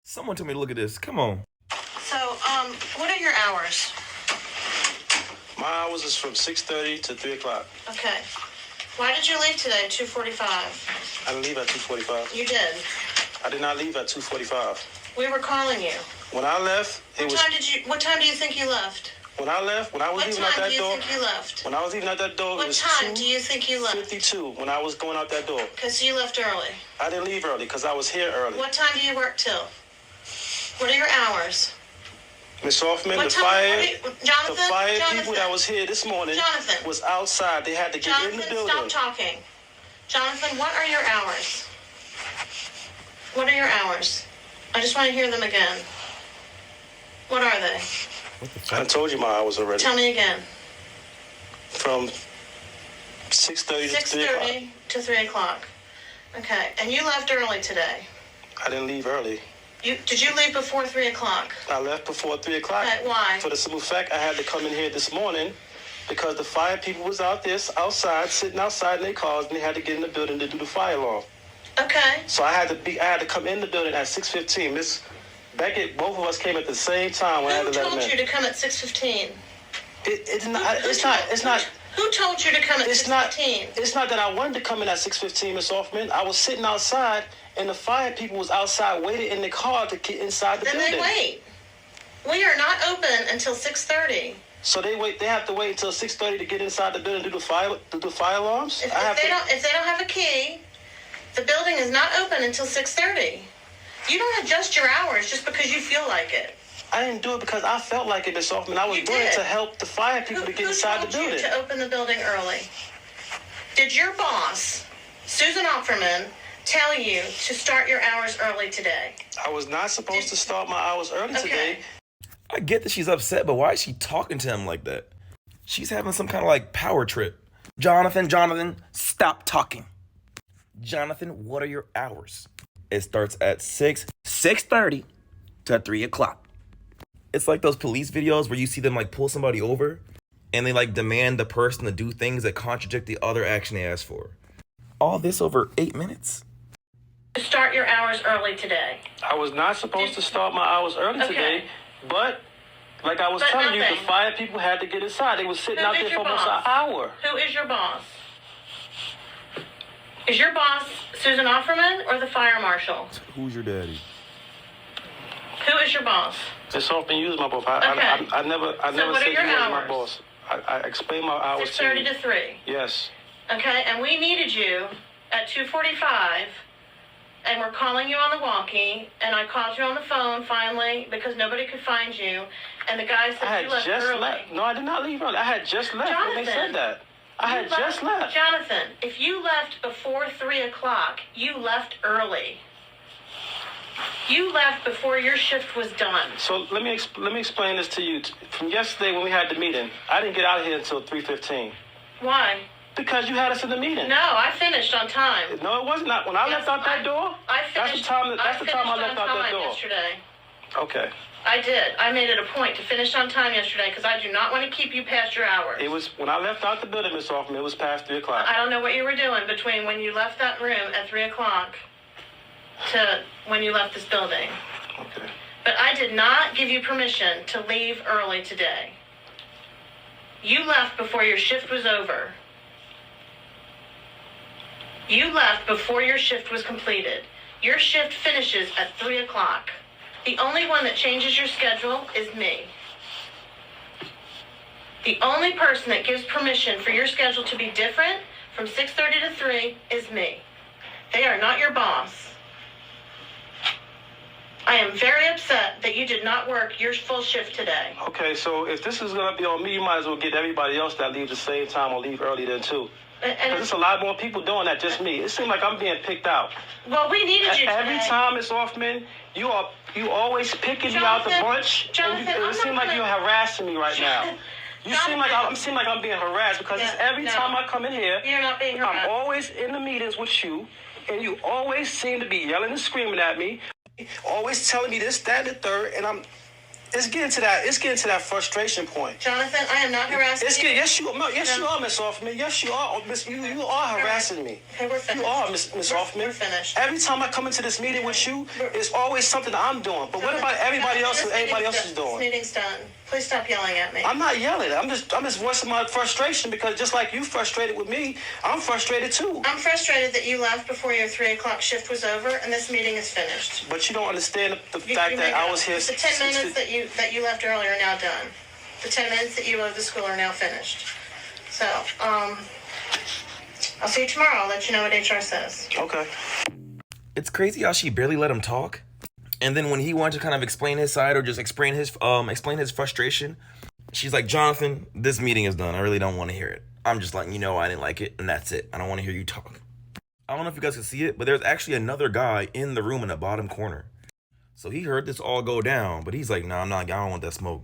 Someone told me to look at this. Come on. So, what are your hours? My hours is from 6:30 to 3 o'clock. Okay. Why did you leave today at 2:45? I didn't leave at 2:45. You did. I did not leave at 2:45. We were calling you. When I left, What time do you think you left? when I was leaving out that door. What time do you think you left? When I was leaving out that door, it What was time do you think you left? 2:52 when I was going out that door. Because you left early. I didn't leave early because I was here early. What time do you work till? What are your hours? Miss Hoffman, What the time- fire, what do you- Jonathan? the fire Jonathan? people that was here this morning Jonathan. was outside. They had to get in the Jonathan, building. stop talking. Jonathan, what are your hours? What are your hours? I just want to hear them again. What are they? What the I fuck? told you my hours already. Tell me again. From 6:30 to 3 o'clock. 6:30 to 3 o'clock. Okay, and you left early today. I didn't leave early. Did you leave before 3 o'clock? I left before 3 o'clock. Okay, why? For the simple fact I had to come in here this morning because the fire people was out there outside, sitting outside in their cars, and they had to get in the building to do the fire alarm. Okay. So I had to come in the building at 6:15. Miss Beckett, both of us came at the same time when I had Who to let them told in. you to come at 6:15? It's not. Who told you to come at It's not. 6:15? It's not that I wanted to come in at 6:15, Miss Hoffman. I was sitting outside, and the fire people was outside waiting in the car to get inside the Then building. they wait. We are not open until 6:30. So they wait. They have to wait until 6:30 to get inside the building to do the fire alarms. If they don't have a key, the building is not open until 6:30. You don't adjust your hours just because you feel like it. I didn't do it because I felt like it, Miss Hoffman. I was You doing it did. to help the fire people to get inside the Who told you building. to open the building early? Did your boss, Susan Offerman, tell you to start your hours early today? I was not supposed to start my hours early today. I get that she's upset, but why is she talking to him like that? She's having some kind of like power trip. Jonathan, stop talking. Jonathan, what are your hours? It starts at 6:30 to 3 o'clock. It's like those police videos where you see them like pull somebody over and they like demand the person to do things that contradict the other action they asked for. All this over 8 minutes. Start your hours early today. I was not supposed to start my hours early today, but like I was But telling you, nothing. the fire people had to get inside. They was sitting Who out is there your for almost boss? an hour. Who is your boss? Is your boss Susan Offerman or the fire marshal? Who's your daddy? Who is your boss? Miss Hoffman, you was my boss. Okay. I never what said are you your was my hours? boss. I explained my hours to 6:30 you. to 3. Yes. Okay, and we needed you at 2:45, and we're calling you on the walkie, and I called you on the phone finally because nobody could find you, and the guy I said had you left just early. left. No, I did not leave early. I had just left when they Jonathan, said that. I You had just left. Jonathan, if you left before 3 o'clock, you left early. You left before your shift was done. So let me explain this to you. From yesterday when we had the meeting, I didn't get out here until 3:15 Why? because you had us in the meeting. No, I finished on time. No, it was not. When I Yes, left out that door, I finished. that's the time I left on out that time door. yesterday. Okay. I did. I made it a point to finish on time yesterday because I do not want to keep you past your hours. It was when I left out the building, Miss Hoffman. It was past 3 o'clock. I don't know what you were doing between when you left that room at 3 o'clock to when you left this building. Okay. But I did not give you permission to leave early today. You left before your shift was over. You left before your shift was completed. Your shift finishes at 3 o'clock. The only one that changes your schedule is me. The only person that gives permission for your schedule to be different from 6:30 to 3 is me. They are not your boss. I am very upset that you did not work your full shift today. Okay, so if this is going to be on me, you might as well get everybody else that leaves the same time or leave early then too. And Because there's a lot more people doing that, just me. It seems like I'm being picked out. well, we needed you today. Every time, Miss Hoffman, you always picking me out the Jonathan, bunch. Jonathan, and I'm it seems not like gonna- you're harassing me right now. You seem like I'm being harassed because it's every no. time I come in here, You're not being harassed. I'm always in the meetings with you, and you always seem to be yelling and screaming at me, always telling me this, that, and the third, and It's getting to that frustration point. Jonathan, I am not harassing you. Yes, you are, Miss Hoffman. Yes, you are, Miss. You are harassing me. Okay, we're finished. You are, Miss Hoffman. We're finished. Every time I come into this meeting with you, it's always something I'm doing. But what about everybody else? Everybody else is doing? This meeting's done. Please stop yelling at me. I'm not yelling. I'm just voicing my frustration because just like you frustrated with me, I'm frustrated too. I'm frustrated that you left before your 3 o'clock shift was over and this meeting is finished. But you don't understand the fact that I was here. The 10 minutes that you left earlier are now done. The 10 minutes that you owed the school are now finished. So, I'll see you tomorrow. I'll let you know what HR says. Okay. It's crazy how she barely let him talk. And then when he wanted to kind of explain his side or just explain his frustration, she's like, Jonathan, this meeting is done. I really don't want to hear it. I'm just letting you know I didn't like it, and that's it. I don't want to hear you talk. I don't know if you guys can see it, but there's actually another guy in the room in the bottom corner. So he heard this all go down, but he's like, no, I don't want that smoke.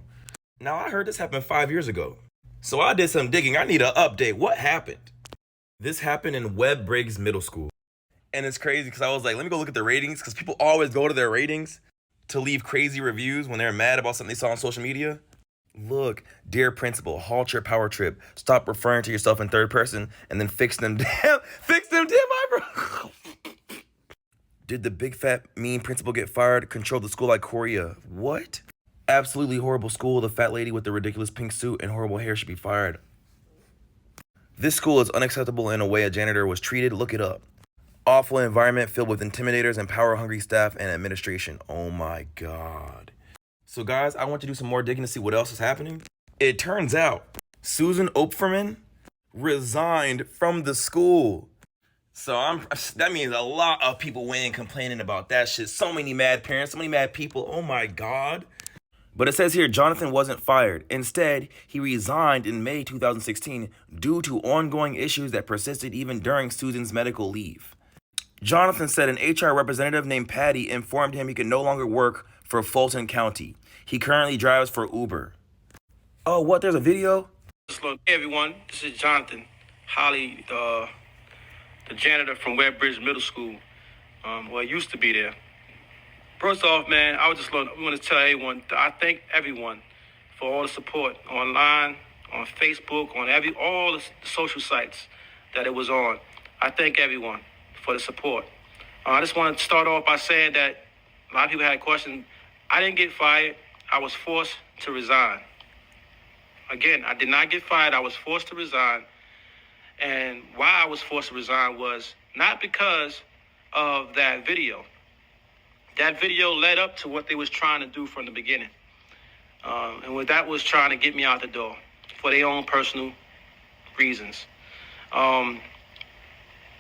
Now, I heard this happen 5 years ago. So I did some digging. I need an update. What happened? This happened in Webb Middle School. And it's crazy because I was like, let me go look at the ratings, because people always go to their ratings to leave crazy reviews when they're mad about something they saw on social media. Look, dear principal, halt your power trip. Stop referring to yourself in third person and then fix them damn eyebrows. Did the big fat mean principal get fired? Control the school like Korea. What? Absolutely horrible school. The fat lady with the ridiculous pink suit and horrible hair should be fired. This school is unacceptable in a way a janitor was treated. Look it up. Awful environment filled with intimidators and power-hungry staff and administration. Oh my God. So guys, I want to do some more digging to see what else is happening. It turns out Susan Opferman resigned from the school. So that means a lot of people went in complaining about that shit. So many mad parents, so many mad people. Oh my God. But it says here, Jonathan wasn't fired. Instead, he resigned in May 2016 due to ongoing issues that persisted even during Susan's medical leave. Jonathan said an HR representative named Patty informed him he could no longer work for Fulton County. He currently drives for Uber. Oh, what? There's a video? Hey, everyone. This is Jonathan Holly, the janitor from Webb Middle School. Well, I used to be there. First off, man, I want to tell everyone that I thank everyone for all the support online, on Facebook, on all the social sites that it was on. I thank everyone for the support. I just want to start off by saying that a lot of people had questions. I didn't get fired. I was forced to resign. Again, I did not get fired. I was forced to resign. And why I was forced to resign was not because of that video. That video led up to what they was trying to do from the beginning. And what that was trying to get me out the door for their own personal reasons.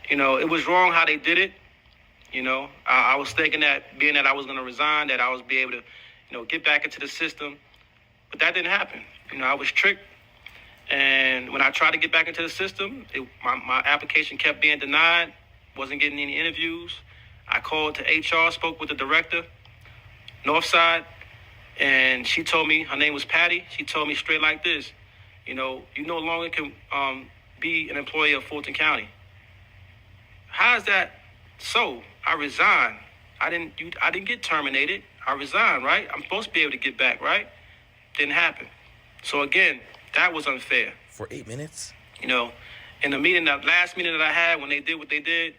It was wrong how they did it. I was thinking that being that I was going to resign, that I was be able to, get back into the system. But that didn't happen. I was tricked. And when I tried to get back into the system, my application kept being denied, wasn't getting any interviews. I called to HR, spoke with the director, Northside, and she told me, her name was Patty, she told me straight like this, you no longer can be an employee of Fulton County. How is that so? I resigned. I didn't get terminated. I resigned, right? I'm supposed to be able to get back, right? Didn't happen. So again, that was unfair. For 8 minutes? In the last meeting that I had, when they did what they did,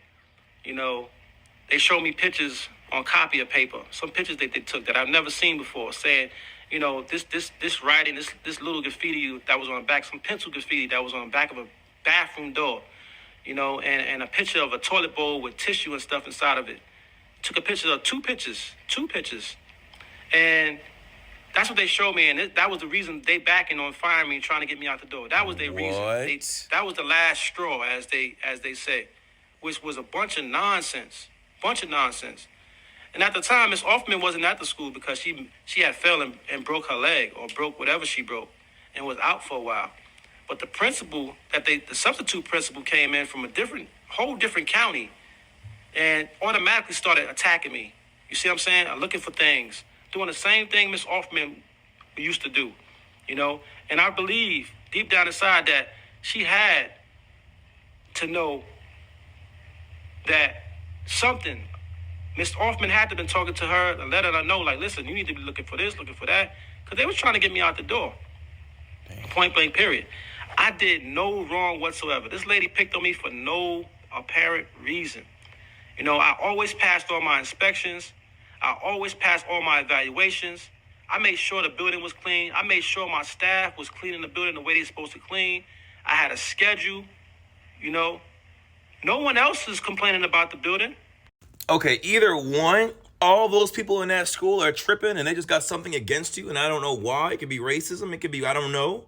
they showed me pictures on copy of paper, some pictures that they took that I've never seen before, saying, this writing, this little graffiti that was on the back, some pencil graffiti that was on the back of a bathroom door, and a picture of a toilet bowl with tissue and stuff inside of it. Took a picture of two pictures. And that's what they showed me, and that was the reason they backing on firing me, trying to get me out the door. That was their reason. That was the last straw, as they say, which was a bunch of nonsense. And at the time, Miss Hoffman wasn't at the school because she had fell and broke her leg or broke whatever she broke and was out for a while. But the principal, the substitute principal came in from whole different county and automatically started attacking me. You see what I'm saying? Looking for things, doing the same thing Miss Hoffman used to do, And I believe deep down inside that she had to know that something Miss Offman had to have been talking to her and letting her know, like, listen, you need to be looking for this, looking for that. Because they was trying to get me out the door. Point blank, period. I did no wrong whatsoever. This lady picked on me for no apparent reason. You know, I always passed all my inspections. I always passed all my evaluations. I made sure the building was clean. I made sure my staff was cleaning the building the way they're supposed to clean. I had a schedule, you know. No one else is complaining about the building. Okay, either one, all those people in that school are tripping and they just got something against you and I don't know why. It could be racism. It could be, I don't know.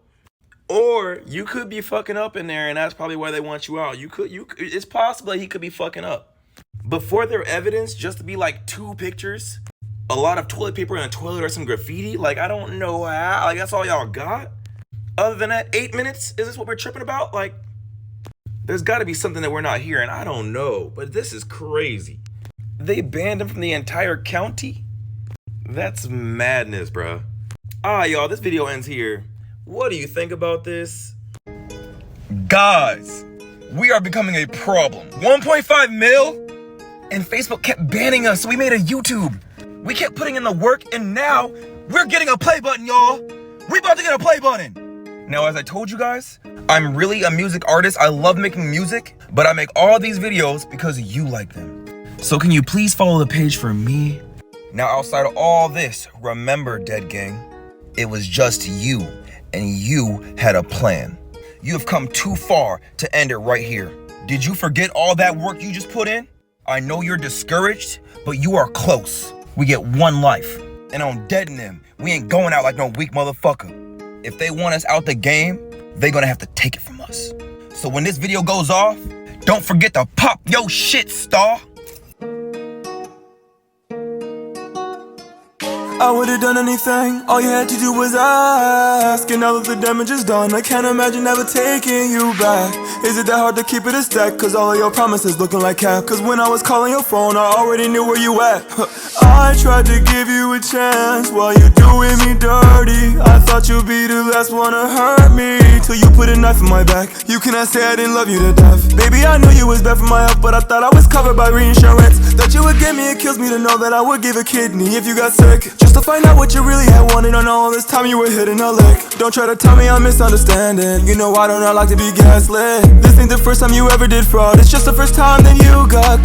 Or you could be fucking up in there and that's probably why they want you out. It's possible that he could be fucking up. But for their evidence, just to be like 2 pictures, a lot of toilet paper in a toilet or some graffiti, like I don't know how, like that's all y'all got? Other than that, 8 minutes? Is this what we're tripping about? Like, there's gotta be something that we're not hearing. I don't know, but this is crazy. They banned him from the entire county? That's madness, bruh. Y'all, this video ends here. What do you think about this? Guys, we are becoming a problem. 1.5 mil? And Facebook kept banning us, so we made a YouTube. We kept putting in the work, and now we're getting a play button, y'all. We about to get a play button. Now, as I told you guys, I'm really a music artist. I love making music, but I make all these videos because you like them. So can you please follow the page for me? Now, outside of all this, remember, Dead Gang, it was just you, and you had a plan. You have come too far to end it right here. Did you forget all that work you just put in? I know you're discouraged, but you are close. We get one life, and on Dead and them, we ain't going out like no weak motherfucker. If they want us out the game, they gonna have to take it from us. So when this video goes off, don't forget to pop your shit, star. I would've done anything, all you had to do was ask. And now that the damage is done, I can't imagine ever taking you back. Is it that hard to keep it a stack? Cause all of your promises looking like cap. Cause when I was calling your phone, I already knew where you at. I tried to give you a chance while you doing me dirty. I thought you'd be the last one to hurt me, till you put a knife in my back. You cannot say I didn't love you to death. Baby, I knew you was bad for my health, but I thought I was covered by reinsurance. That you would give me, it kills me to know that I would give a kidney if you got sick. Just to find out what you really had wanted on all this time you were hitting a lick. Don't try to tell me I'm misunderstanding. You know I do not like to be gaslit. This ain't the first time you ever did fraud. It's just the first time that you got